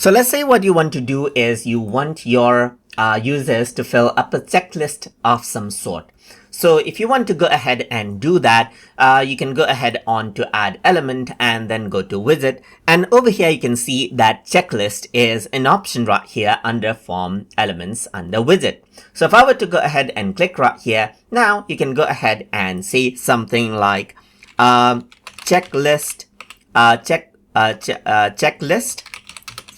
So let's say what you want to do is you want your users to fill up a checklist of some sort. So if you want to go ahead and do that, you can go ahead on to add element and then go to widget. And over here, you can see that checklist is an option right here under form elements under widget. So if I were to go ahead and click right here, now you can go ahead and say something like checklist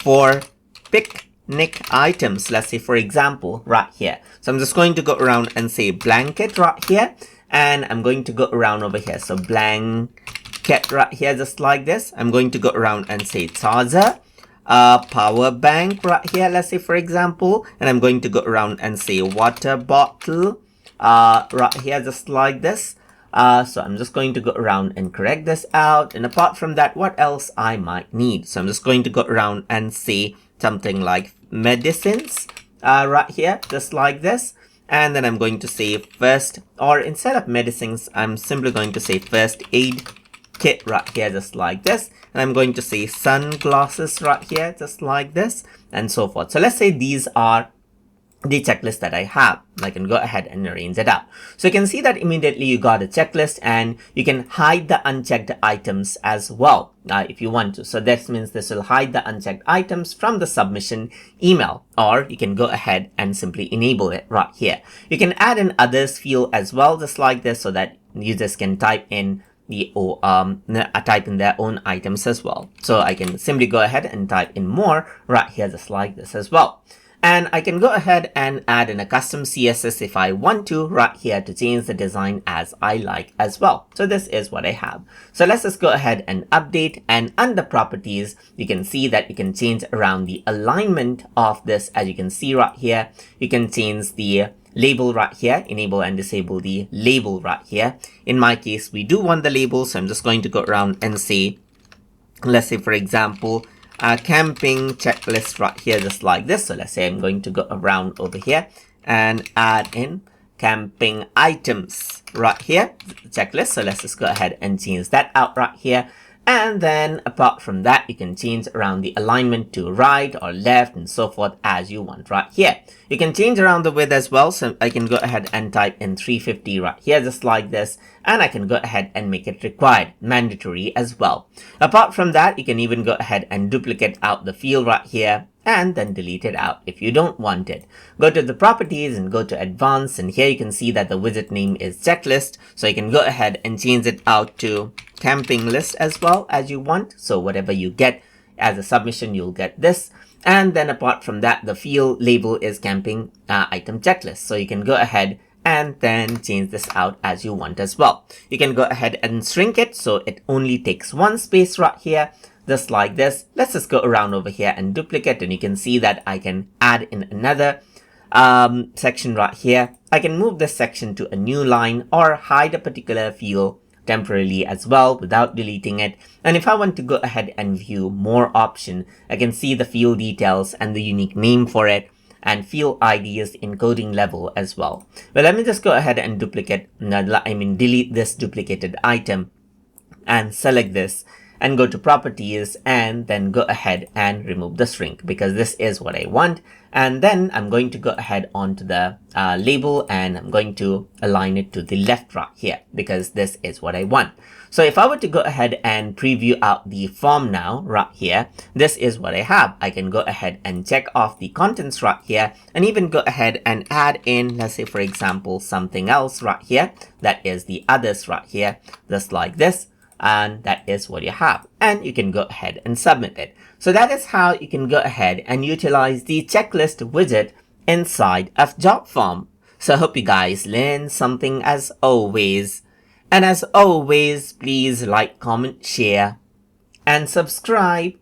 for picnic items. Let's say, for example, right here. So I'm just going to go around and say blanket right here. And I'm going to go around over here. So blanket right here, just like this. I'm going to go around and say charger, power bank right here. Let's say, for example, and I'm going to go around and say water bottle right here, just like this. So I'm just going to go around and correct this out. And apart from that, what else I might need? So I'm just going to go around and say something like medicines right here, just like this. And then I'm going to say first, or instead of medicines, I'm simply going to say first aid kit right here, just like this. And I'm going to say sunglasses right here, just like this, and so forth. So let's say these are the checklist that I have. I can go ahead and arrange it out. So you can see that immediately you got a checklist, and you can hide the unchecked items as well if you want to. So that means this will hide the unchecked items from the submission email, or you can go ahead and simply enable it right here. You can add an others field as well, just like this, so that users can type in type in their own items as well. So I can simply go ahead and type in more right here, just like this as well. And I can go ahead and add in a custom CSS if I want to right here to change the design as I like as well. So this is what I have. So let's just go ahead and update, and under properties, you can see that you can change around the alignment of this. As you can see right here, you can change the label right here, enable and disable the label right here. In my case, we do want the label. So I'm just going to go around and say, let's say, for example, camping checklist right here, just like this. So let's say I'm going to go around over here and add in camping items right here, checklist. So let's just go ahead and change that out right here. And then apart from that, you can change around the alignment to right or left and so forth as you want right here. You can change around the width as well. So I can go ahead and type in 350 right here, just like this. And I can go ahead and make it required, mandatory as well. Apart from that, you can even go ahead and duplicate out the field right here and then delete it out if you don't want it. Go to the properties and go to advanced, and here you can see that the widget name is checklist. So you can go ahead and change it out to camping list as well as you want. So whatever you get as a submission, you'll get this. And then apart from that, the field label is camping item checklist. So you can go ahead and then change this out as you want as well. You can go ahead and shrink it so it only takes one space right here, just like this. Let's just go around over here and duplicate, and you can see that I can add in another section right here. I can move this section to a new line or hide a particular field temporarily as well without deleting it. And if I want to go ahead and view more option, I can see the field details and the unique name for it, and field IDs encoding level as well. Well, let me just go ahead and delete this duplicated item and select this and go to properties, and then go ahead and remove the shrink because this is what I want. And then I'm going to go ahead onto the label, and I'm going to align it to the left right here because this is what I want. So if I were to go ahead and preview out the form now right here, this is what I have. I can go ahead and check off the contents right here, and even go ahead and add in, let's say, for example, something else right here. That is the others right here, just like this. And that is what you have, and you can go ahead and submit it. So that is how you can go ahead and utilize the checklist widget inside of Jotform. So I hope you guys learned something as always. And as always, please like, comment, share, and subscribe.